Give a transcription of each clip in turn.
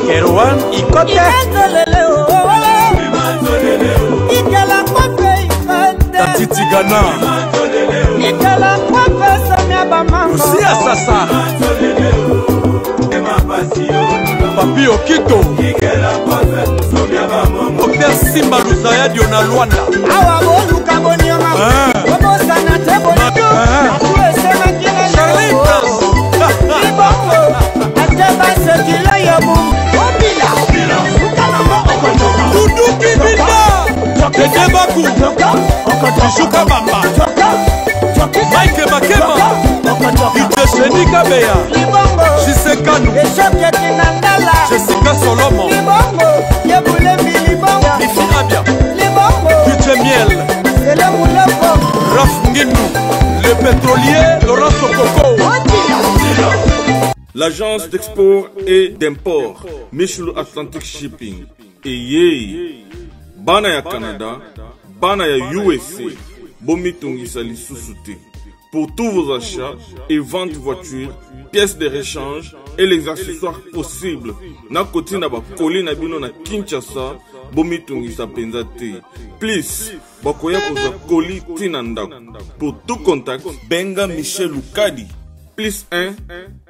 Erwan Ikote Tati Tigana Lucia Sasa Papi Okito Dr Simba Luzaya Diona Luanda Bishuka Bamba Mike Makema Itesheni Kabeya Shisekanu Jessica Solomo Mifi Abia Kuche Miel Raf Nginu Le pétrolier Laurent Sokoko. L'agence d'export et d'import Michulu Atlantic Shipping Eye Bana ya Canada Bana ya USA Bomi Tungisa Lisusu. Pour tous vos achats et ventes de voitures, pièces de rechange et les accessoires possibles. Na koti na ba koli na bino na Kinshasa, bomi tungisa penza te. Please, bakoya koza koli tinanda. Pour tout contact, benga Michel Lukadi. Plus 1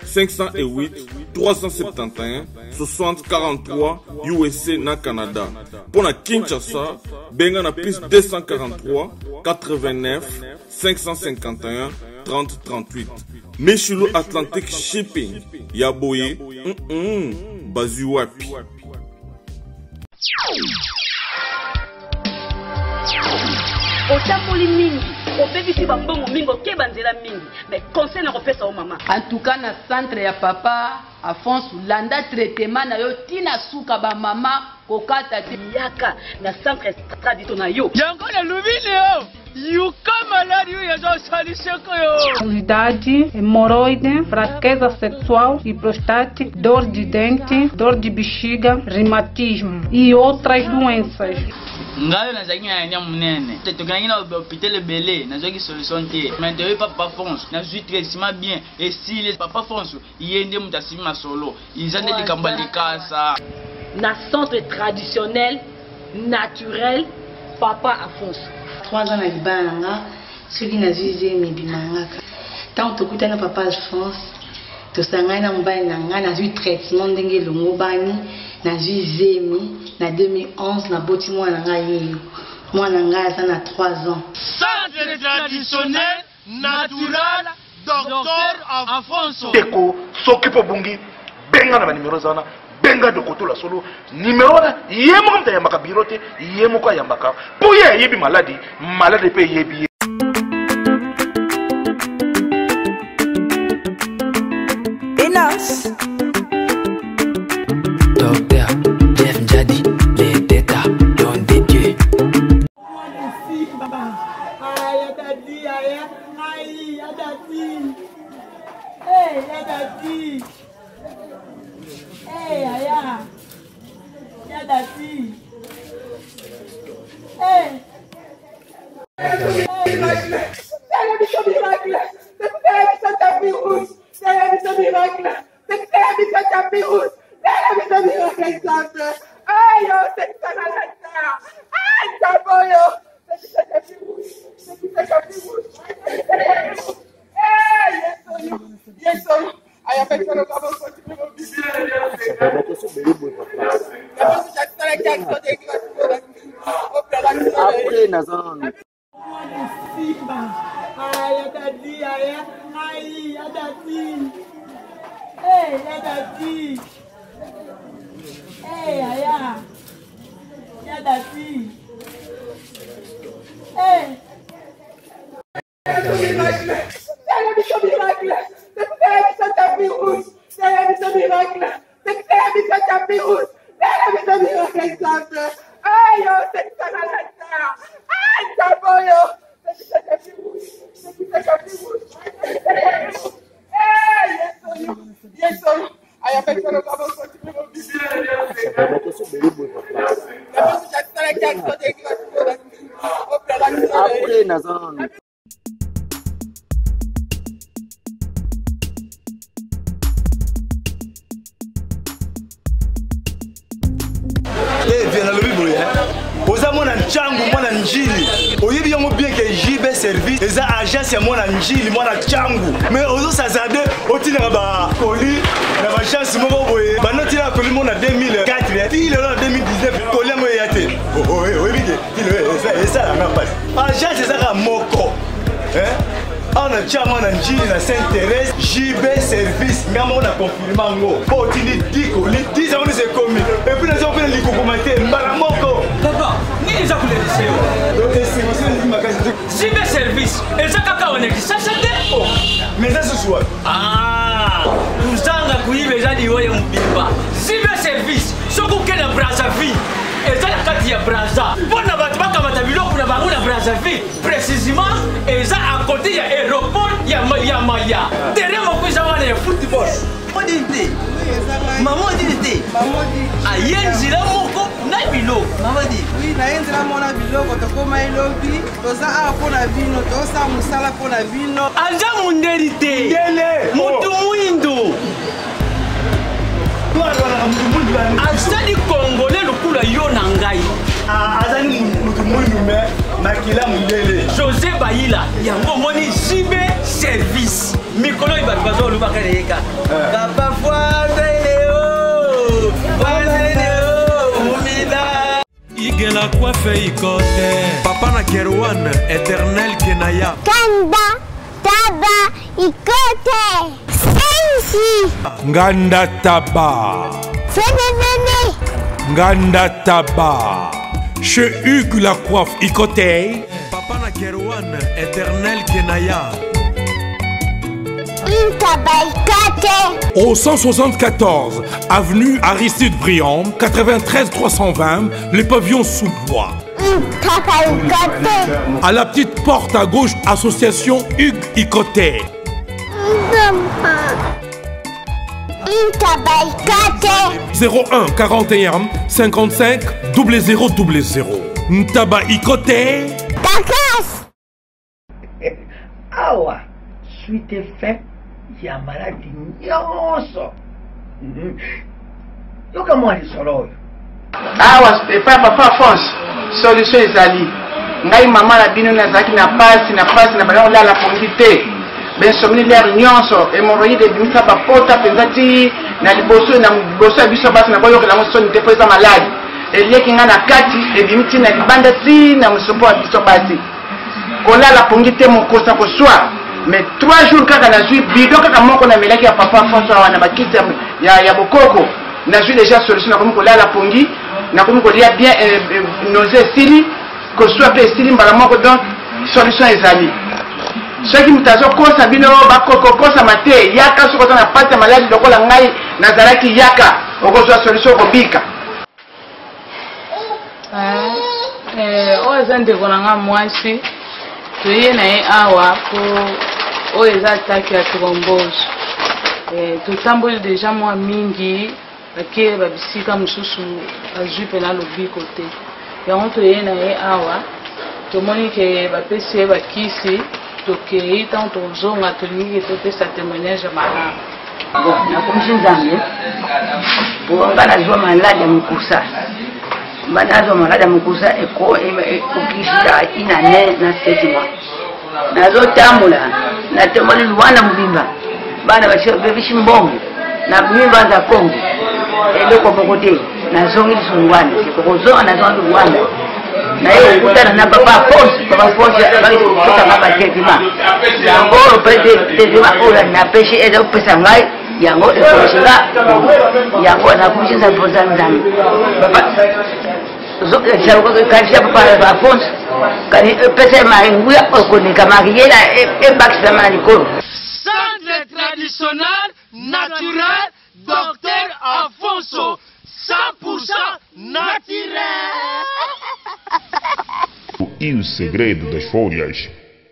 508 371 60 43 USA na Canada. Pour na Kinshasa, benga na plus 243 89 551 30 38. Michulu Atlantic Shipping. Yaboye. Bazuwapi. Otamboli mingi, obebisi bambongo mingi, okebanzela mingi. Mais conseil na kopesa o mama. En tout cas na centre ya papa Afonso landa traitement na yo tina suka ba mama kokata te yaka na centre tradito na yo. Yango na lubile yo. Yuka malari yo yazo saliseko yo. Obesidade, hemorroide, fraqueza sexual e prostática, dor de dente, dor de bexiga, reumatismo e outras doenças. Ngayo nazaki na nya munene. Tokanga na hôpital belé, nazaki solution te. Mais de papa Fonso, na zui traitement bien et si les papa Fonso, yende mutasimi masolo. Izande likamba likasa. Na centre traditionnel naturel papa Afonso. 3 ans na libanga, celui na zizé mebimanga. Tant tokutana papa Alphonse, tosanga na mbani na nga na zui traitement ndenge longo bani. Na Zemi, na 2011, na boti mwana nga yeyo. Mwana nga aza na 3 ans. Centre traditionnel, natural, docteur Afonso. Teko, s'occupe bungi, benga na ba numéro zana, benga de koto la solo. Numéro na, yemo comme ta yambaka birote, yemo kwa yambaka. Pour yebi maladi, malade pe yebi. Enos. Docteur Jeff Njadi, les d'état, don des dieux. changu mwana njili oyebi yango bien que JB service eza agence ya mwana njili mwana changu mais ozo sazade otinaka ba colis na ba chance moko boye banotina colis mona 2004 ti lelo na 2019 colis yango ya te oyebi ke ti lelo eza la ngapasi agence ezaka moko on a déjà mon njili na Saint-Thérèse JB service ngamo na confirmer ngo po tini diko li 10 ans c'est commis et puis les autres les commenter mbala moko papa ni za kuleliseo donc c'est moi c'est ma case JB service eza kaka on est ça c'était mais ça ce soir uzanga kuibe jadi wewe mbimba JB service soko kena Brazzaville eza na kati ya Brazza bona batu bakamata biloko na bango na Brazzaville précisément eza à côté ya aéroport ya Maya derrière mo kuza wana ya football modité maman dit ayenzila moko na biloko maman dit oui na yenzila mona biloko to koma elobi toza a pona vino to sa musala pona vino anja munderité mutu muindo azali congolais lokula yo na ngai azali mutu mwindu me makila mundele José Bayila yango moni JB service mikolo ibatu bazo lubaka leka papa foireo mumida igela coiffe ikote papa na Kerwan éternel kenaya kanda taba ikote sensi nganda taba Fenenene nganda taba chez Hugues la coiffe ikote papa na Kerwan éternel kenaya au 174 avenue Aristide Briand 93 320 les pavillons sous bois. À la petite porte à gauche association Hugues Ikoté. 01 41 55 0000 Ntaba Ikoté. Awa suite fait ya maladi nyonso yoka mwa lisolo oyo awa epa papa France solution ezali ngai mama na bino nazalaki na pasi na bana olala pongi te bensomni lere nyonso hémorroïde ebimisa bapota mpenza ti na liboso ya biso basi na boyokela yango soni te po eza maladi elieki ngai na kati ebimi ti na libanda ti na mosopo ya biso basi kolala pongi te mokosa koswa mais 3 jours kaka nazwi bidon kaka moko na melaki ya papa François wana bakiti ya bokoko nazwi déjà solution nakomi kolala pongi nakomi kolia bien nausée esili koswa mpe esili mbala moko donc solution ezali soki moto azokosa bino bakokosama te yaka soki oza na pasi ya maladi lokola ngai nazalaki yaka okozwa solution okobika oyo eza ndeko na nga mwasi toye na ye awa po oyo eza atake ya thrombose totamboli deja mwa mingi ake babisika mosusu azwi mpena lobiko te yango toye na ye awa tomoni ke bapesi ye bakisi tokei ntango tozonga tolingi ke topesa témoignage ya malamu bon nakomisi nzambe po nga nazwa maladi ya mokusa nazwa maladi ya mokusa ekokisika ina ne na 7 mois nazotambola natomoli Luanda mobimba bana bebisi mbongo na mimba za Kongo eloko moko te nazongi liso Luanda kokozonga nazongi Luanda naye okutana na papa force bakitokanga batetema yango petema oyo napesi eza kopesa ngai yango ekolosinga yango nakumisinza mpoza nzambe kanisa papa Alphonse kani pesa maringuya okonika makiyela ebakisama na likolo centre traditionnel naturel Dr Alfonso 100% naturel. E o segredo das folhas